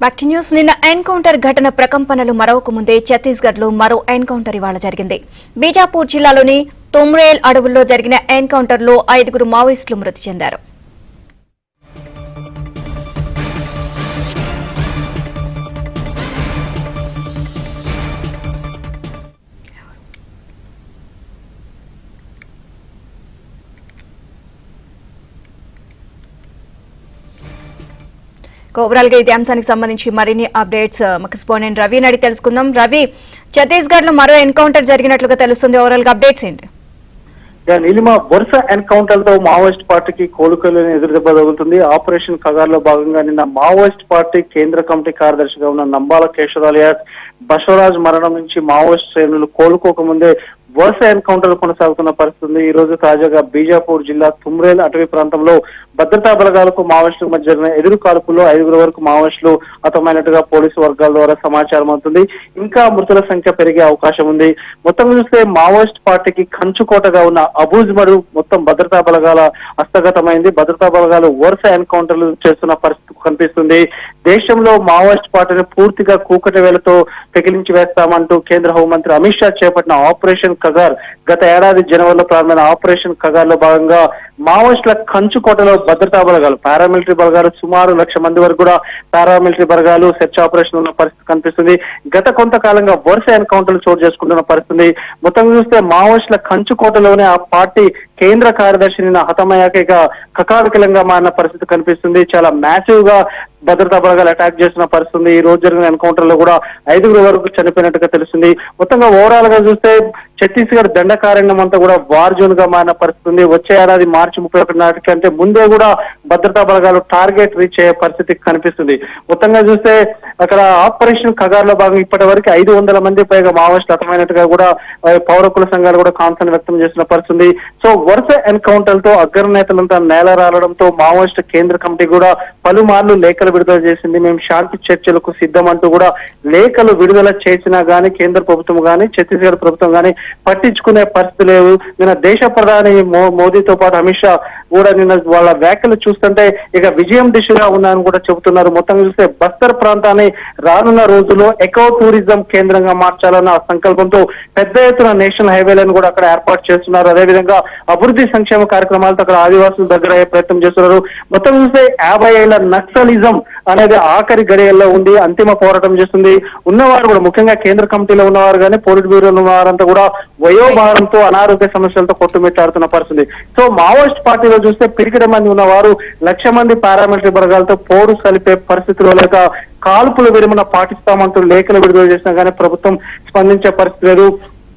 Back to news. నిన్న encounter ఘటన ప్రకంపనలు మరవక ముందే ఛత్తీస్గఢ్ లో మరో ఎన్కౌంటర్ ఇవాళ జరిగింది. బీజాపూర్ జిల్లాలోని తుమ్రేల్ అడవుల్లో జరిగిన ఎన్కౌంటర్ లో 5 మావోయిస్టులు మృతి చెందారు. ఓవరాల్ గా ఈ అంశానికి సంబంధించి మరిన్ని అప్డేట్స్ మా కరెస్పాండెంట్ రవి అడిగి తెలుసుకుందాం. రవి, ఛత్తీస్గఢ్ లో మరో ఎన్కౌంటర్ జరిగినట్లుగా తెలుస్తుంది. ఓవరాల్ గా అప్డేట్స్ ఏంటి? నీలిమ, వరుస ఎన్కౌంటర్ తో మావోయిస్ట్ పార్టీకి కోలుకోలేని ఎదురుదెబ్బ తగులుతుంది. ఆపరేషన్ కగార్ లో భాగంగా నిన్న మావోయిస్ట్ పార్టీ కేంద్ర కమిటీ కార్యదర్శిగా ఉన్న నంబాల కేశవరాలియాస్ బసవరాజ్ మరణం నుంచి మావోయిస్ట్ శ్రేణులు కోలుకోకముందే వరుస ఎన్కౌంటర్ కొనసాగుతున్న పరిస్థితి. ఈ రోజు తాజాగా బీజాపూర్ జిల్లా తుమ్రేల్ అటవీ ప్రాంతంలో భద్రతా బలగాలకు మావోయిస్టులకు మధ్య జరిగిన ఎదురు కాల్పుల్లో 5 వరకు మావోయిస్టులు హతమైనట్టుగా పోలీసు వర్గాల ద్వారా సమాచారం అవుతుంది. ఇంకా మృతుల సంఖ్య పెరిగే అవకాశం ఉంది. మొత్తం చూస్తే మావోయిస్ట్ పార్టీకి కంచుకోటగా ఉన్న అబూజ్మడు మొత్తం భద్రతా బలగాల హస్తగతమైంది. భద్రతా బలగాలు వరుస ఎన్కౌంటర్లు చేస్తున్న పరిస్థితి కనిపిస్తుంది. దేశంలో మావోయిస్ట్ పార్టీని పూర్తిగా కూకటి వేలతో పెకిలించి వేస్తామంటూ కేంద్ర హోంమంత్రి అమిత్ షా చేపట్టిన ఆపరేషన్ కగార్ గత ఏడాది జనవరిలో ప్రారంభమైన ఆపరేషన్ కగార్ లో భాగంగా మావోయిస్టుల కంచుకోటలో భద్రతా బలగాలు పారామిలిటరీ బలగాలు సుమారు 1,00,000 మంది వరకు కూడా పారామిలిటరీ బలగాలు సెర్చ్ ఆపరేషన్ ఉన్న పరిస్థితి కనిపిస్తుంది. గత కొంతకాలంగా వరుస ఎన్కౌంటర్లు చోటు చేసుకుంటున్న పరిస్థితి. మొత్తం చూస్తే మావోయిస్టుల కంచుకోటలోనే ఆ పార్టీ కేంద్ర కార్యదర్శి నిన్న హతమయ్యాక ఇక కకావికలంగా మారిన పరిస్థితి కనిపిస్తుంది. చాలా మ్యాసివ్ గా భద్రతా బలగాలు అటాక్ చేస్తున్న పరిస్థితి. ఈ రోజు జరిగిన ఎన్కౌంటర్ లో కూడా 5 వరకు చనిపోయినట్టుగా తెలుస్తుంది. మొత్తంగా ఓవరాల్ గా చూస్తే ఛత్తీస్గఢ్ దండకారణ్యం అంతా కూడా వార్ జోన్ గా మారిన పరిస్థితి. వచ్చే ఏడాది మార్చి 31 నాటికంటే ముందే కూడా భద్రతా బలగాలు టార్గెట్ రీచ్ అయ్యే పరిస్థితి కనిపిస్తుంది. మొత్తంగా చూస్తే అక్కడ ఆపరేషన్ కగార్ లో భాగంగా ఇప్పటి వరకు 500 మంది పైగా మావోయిస్టులు హతమైనట్టుగా కూడా పౌరకుల సంఘాలు కూడా కాన్సర్న్ వ్యక్తం చేసిన పరిస్థితి. సో వరుస ఎన్కౌంటర్ తో అగ్రనేతలంతా నేలరాలడంతో మావోయిస్టు కేంద్ర కమిటీ కూడా పలుమార్లు లేఖలు విడుదల చేసింది. మేము శాంతి చర్చలకు సిద్ధం అంటూ కూడా లేఖలు విడుదల చేసినా గానీ కేంద్ర ప్రభుత్వం గానీ ఛత్తీస్గఢ్ ప్రభుత్వం గానీ పట్టించుకునే పరిస్థితి లేదు. నిన్న దేశ ప్రధాని మోదీతో పాటు అమిత్ షా కూడా నిన్న వాళ్ళ వ్యాఖ్యలు చూస్తుంటే ఇక విజయం దిశగా ఉన్నారని కూడా చెబుతున్నారు. మొత్తం చూస్తే బస్తర్ ప్రాంతాన్ని రానున్న రోజుల్లో ఎకో టూరిజం కేంద్రంగా మార్చాలన్న సంకల్పంతో పెద్ద ఎత్తున నేషనల్ హైవేలను కూడా అక్కడ ఏర్పాటు చేస్తున్నారు. అదేవిధంగా అభివృద్ధి సంక్షేమ కార్యక్రమాలతో అక్కడ ఆదివాసుల దగ్గర అయ్యే ప్రయత్నం చేస్తున్నారు. మొత్తం చూస్తే 50 ఏళ్ల నక్సలిజం అనేది ఆఖరి గడియల్లో ఉండి అంతిమ పోరాటం చేస్తుంది. ఉన్నవారు కూడా ముఖ్యంగా కేంద్ర కమిటీలో ఉన్నవారు కానీ పోలిట్ బ్యూరోలో ఉన్నవారంతా కూడా వయోభారంతో అనారోగ్య సమస్యలతో కొట్టుమిట్టాడుతున్న పరిస్థితి. సో మావోయిస్ట్ పార్టీలో చూస్తే పిరికిడ మంది ఉన్నవారు 1,00,000 మంది పారామిలిటరీ బలగాలతో పోరు సలిపే పరిస్థితిలో లేక కాల్పుల విరమణ పాటిస్తామంటూ లేఖలు విడుదల చేసినా కానీ ప్రభుత్వం స్పందించే పరిస్థితి లేదు.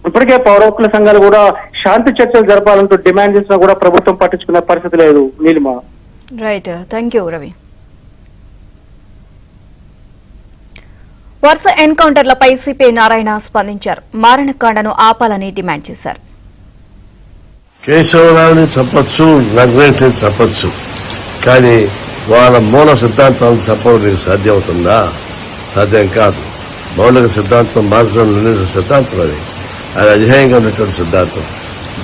ఇప్పటికే పౌరకుల సంఘాలు కూడా శాంతి చర్చలు జరపాలంటూ డిమాండ్ చేసినా కూడా ప్రభుత్వం పట్టించుకునే పరిస్థితి లేదు. Neelima. Right, thank you Ravi. వరుస ఎన్కౌంటర్లపై సిపిఐ నారాయణ స్పందించారు. మారణకాండను ఆపాలని డిమాండ్ చేశారు. కేశవరావుని చెప్పచ్చు, నగ్రేట్ని చెప్పచ్చు, కానీ వాళ్ళ మూల సిద్ధాంతాలను చెప్పడం సాధ్యమవుతుందా? సాధ్యం కాదు. మౌలిక సిద్ధాంతం మార్చడం నిర్ణయించిన సిద్ధాంతం అది అధ్యాయంగా ఉన్నటువంటి సిద్ధాంతం.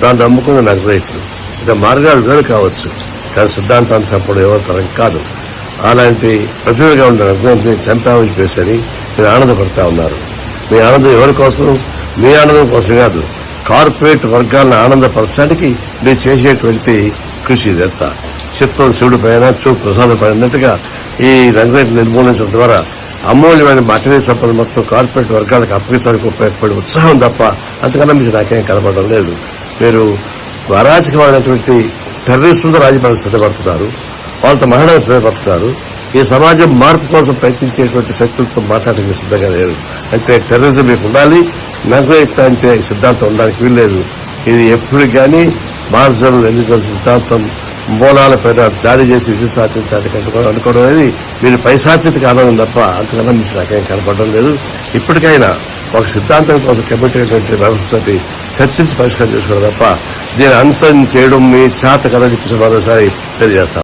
దాన్ని నమ్ముకున్న నగ్రేట్లు ఇక మార్గాలు వేరు కావచ్చు, కానీ సిద్ధాంతాన్ని చెప్పడం ఎవరి తరం కాదు. అలాంటి ప్రతిభగా ఉన్న నగ్రేట్ని చంపామని చేసని మీరు ఆనందపడతా ఉన్నారు. మీ ఆనందం ఎవరి కోసం? మీ ఆనందం కోసం కాదు, కార్పొరేట్ వర్గాలను ఆనందపరచడానికి మీరు చేసేటువంటి కృషి ఇదంతా. చిత్తం శివుడి పైన చూపు ప్రసాదం పడినట్టుగా ఈ రంగురేట్లు నిర్మూలించడం ద్వారా అమూల్యమైన మటరీ సంపద మొత్తం కార్పొరేట్ వర్గాలకు అప్పగించడానికి ఉపయోగపడే ఉత్సాహం తప్ప అంతకన్నా మీకు నాకేం కనబడడం లేదు. మీరు అరాచకమైనటువంటి టెర్రరిస్టులతో రాజకీయాలు సిద్ధపడుతున్నారు, వాళ్ళతో మహిళలు సిద్ధపడుతున్నారు. ఈ సమాజం మార్పు కోసం ప్రయత్నించేటువంటి శక్తులతో మాట్లాడడానికి సిద్ధంగా లేదు. అంటే టెర్రరిజం మీకు ఉండాలి, నగ్రేట్ అంటే సిద్ధాంతం ఉండడానికి వీల్లేదు. ఇది ఎప్పుడు కానీ మార్జనల్ ఎన్నికల సిద్ధాంతం మూలాలపైన దాడి చేసి విజయం సాధించాలని అనుకోవడం అనేది మీరు పైశాచిక ఆనందం తప్ప అంతకన్నా మీకు నాకేం కనపడడం లేదు. ఇప్పటికైనా ఒక సిద్ధాంతం కోసం కమిటీ వ్యవస్థతోటి చర్చించి పరిష్కారం చేసుకోవడం తప్ప దీని అంతం చేయడం మీ చేత కథ మరోసారి తెలియజేస్తాం.